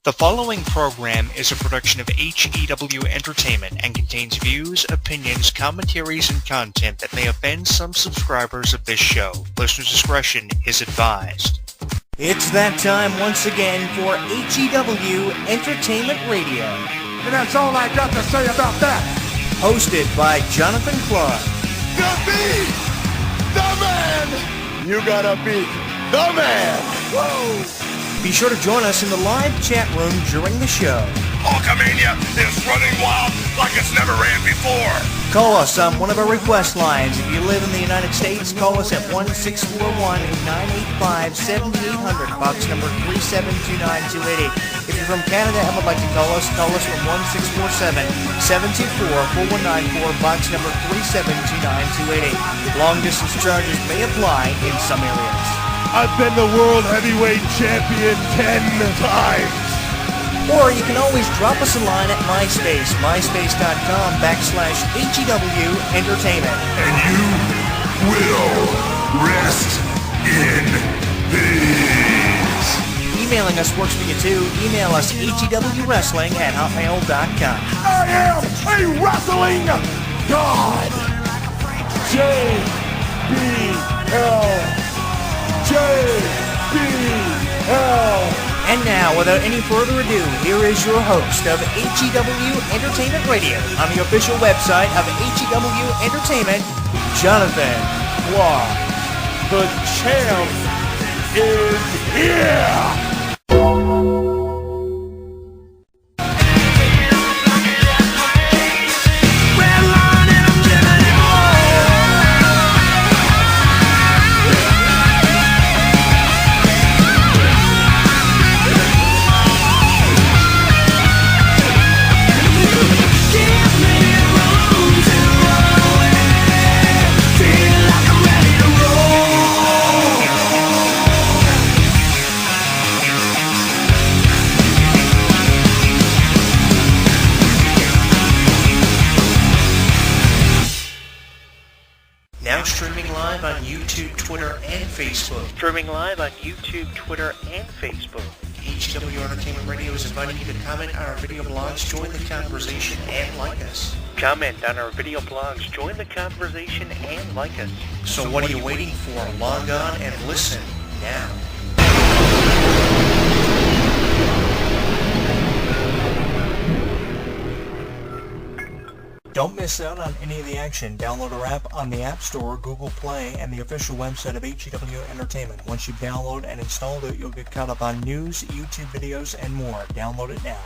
The following program is a production of HEW Entertainment and contains views, opinions, commentaries, and content that may offend some subscribers of this show. Listener discretion is advised. It's that time once again for HEW Entertainment Radio. And that's all I got to say about that. Hosted by Jonathan Clarke. The beat! The man! You gotta beat the man! Woo! Be sure to join us in the live chat room during the show. Hulkamania is running wild like it's never ran before. Call us on one of our request lines. If you live in the United States, call us at 1-641-985-7800, box number 3729288. If you're from Canada and would like to call us from 1-647-724-4194, box number 3729288. Long distance charges may apply in some areas. I've been the world heavyweight champion 10 times. Or you can always drop us a line at MySpace, myspace.com/HEW Entertainment. And you will rest in peace. Emailing us works for you too. Email us hewwrestling@hotmail.com. I am a wrestling god. JBL. And now, without any further ado, here is your host of HEW Entertainment Radio on the official website of HEW Entertainment, Jonathan Clarke. The champ is here! Streaming live on YouTube, Twitter, and Facebook. HEW Entertainment Radio is inviting you to comment on our video blogs, join the conversation, and like us. So what are you waiting for? Log on and listen now. Don't miss out on any of the action. Download our app on the App Store, Google Play, and the official website of HEW Entertainment. Once you download and install it, you'll get caught up on news, YouTube videos, and more. Download it now.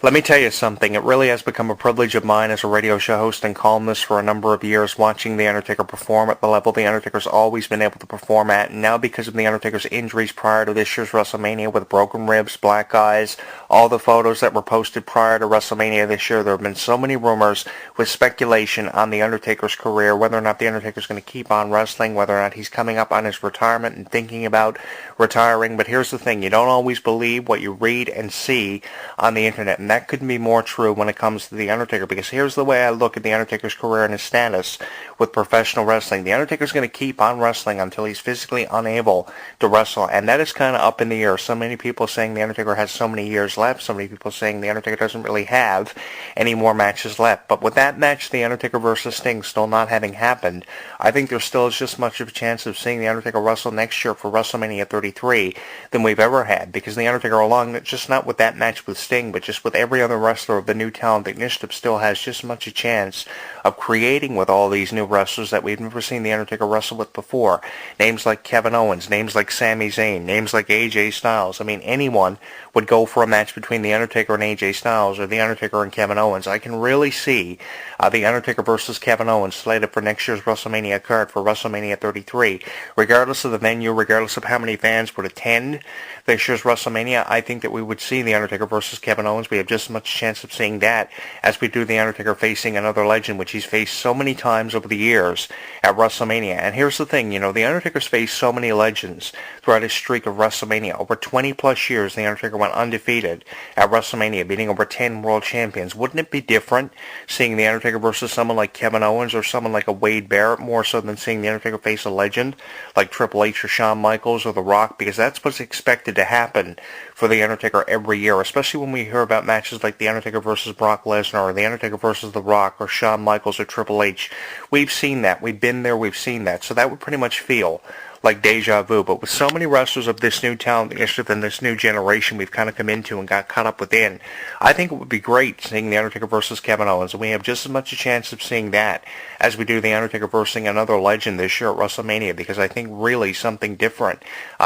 Let me tell you something, it really has become a privilege of mine as a radio show host and columnist for a number of years watching The Undertaker perform at the level The Undertaker's always been able to perform at, and now because of The Undertaker's injuries prior to this year's WrestleMania with broken ribs, black eyes, all the photos that were posted prior to WrestleMania this year, there have been so many rumors with speculation on The Undertaker's career, whether or not The Undertaker's going to keep on wrestling, whether or not he's coming up on his retirement and thinking about retiring. But here's the thing, you don't always believe what you read and see on the internet, and that couldn't be more true when it comes to The Undertaker, because here's the way I look at The Undertaker's career and his status with professional wrestling. The Undertaker's going to keep on wrestling until he's physically unable to wrestle, and that is kind of up in the air. So many people saying The Undertaker has so many years left, so many people saying The Undertaker doesn't really have any more matches left. But with that match, The Undertaker versus Sting, still not having happened, I think there still is just as much of a chance of seeing The Undertaker wrestle next year for WrestleMania 33 than we've ever had, because The Undertaker, along just not with that match with Sting, but just with every other wrestler of the new talent initiative, still has just as much a chance of creating with all these new wrestlers that we've never seen The Undertaker wrestle with before. Names like Kevin Owens, names like Sami Zayn, names like AJ Styles. I mean, anyone would go for a match between The Undertaker and AJ Styles, or The Undertaker and Kevin Owens. I can really see The Undertaker versus Kevin Owens slated for next year's WrestleMania card for WrestleMania 33. Regardless of the venue, regardless of how many fans would attend this year's WrestleMania, I think that we would see The Undertaker versus Kevin Owens. We have just as much chance of seeing that as we do The Undertaker facing another legend, which he's faced so many times over the years at WrestleMania. And here's the thing, The Undertaker's faced so many legends throughout his streak of WrestleMania. Over 20 plus years, The Undertaker went undefeated at WrestleMania, beating over 10 world champions. Wouldn't it be different seeing The Undertaker versus someone like Kevin Owens or someone like a Wade Barrett, more so than seeing The Undertaker face a legend like Triple H or Shawn Michaels or The Rock? Because that's what's expected to happen for The Undertaker every year, especially when we hear about matches like The Undertaker versus Brock Lesnar or The Undertaker versus The Rock or Shawn Michaels or Triple H. We've seen that. We've been there. We've seen that. So that would pretty much feel like deja vu. But with so many wrestlers of this new talent and this new generation we've kind of come into and got caught up within, I think it would be great seeing The Undertaker versus Kevin Owens, and we have just as much a chance of seeing that as we do The Undertaker versus another legend this year at WrestleMania, because I think really something different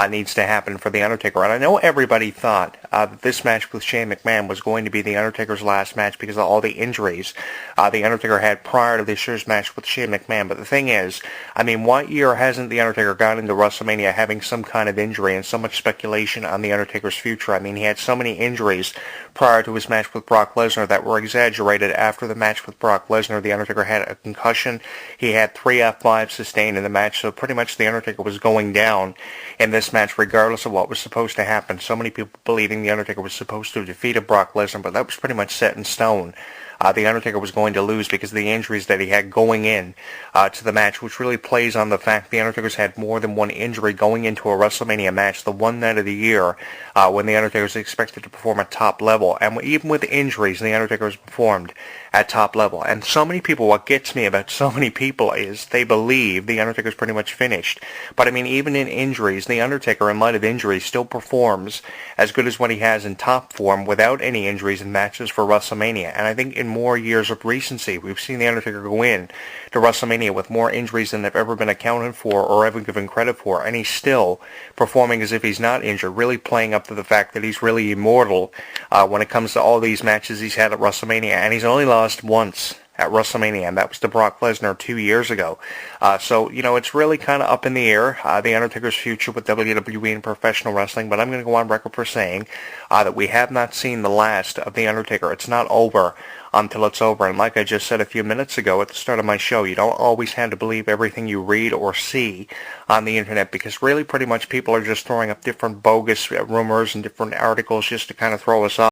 needs to happen for The Undertaker. And I know everybody thought that this match with Shane McMahon was going to be The Undertaker's last match because of all the injuries The Undertaker had prior to this year's match with Shane McMahon. But the thing is, I mean, what year hasn't The Undertaker gone into WrestleMania having some kind of injury and so much speculation on The Undertaker's future? I mean, he had so many injuries prior to his match with Brock Lesnar that were exaggerated. After the match with Brock Lesnar, The Undertaker had a concussion. He had 3 F5 sustained in the match, so pretty much The Undertaker was going down in this match regardless of what was supposed to happen. So many people believing The Undertaker was supposed to defeat Brock Lesnar, but that was pretty much set in stone. The Undertaker was going to lose because of the injuries that he had going in to the match, which really plays on the fact The Undertaker's had more than one injury going into a WrestleMania match, the one night of the year when The Undertaker is expected to perform at top level. And even with injuries, The Undertaker has performed at top level. And so many people, what gets me about so many people is they believe The Undertaker's pretty much finished. But I mean, even in injuries, The Undertaker, in light of injuries, still performs as good as what he has in top form without any injuries in matches for WrestleMania. And I think in more years of recency, we've seen The Undertaker go in to WrestleMania with more injuries than they've ever been accounted for or ever given credit for, and he's still performing as if he's not injured, really playing up to the fact that he's really immortal when it comes to all these matches he's had at WrestleMania, and he's only lost once at WrestleMania, and that was to Brock Lesnar 2 years ago. So, it's really kind of up in the air, The Undertaker's future with WWE and professional wrestling, but I'm going to go on record for saying that we have not seen the last of The Undertaker. It's not over until it's over, and like I just said a few minutes ago at the start of my show, you don't always have to believe everything you read or see on the internet, because really pretty much people are just throwing up different bogus rumors and different articles just to kind of throw us off.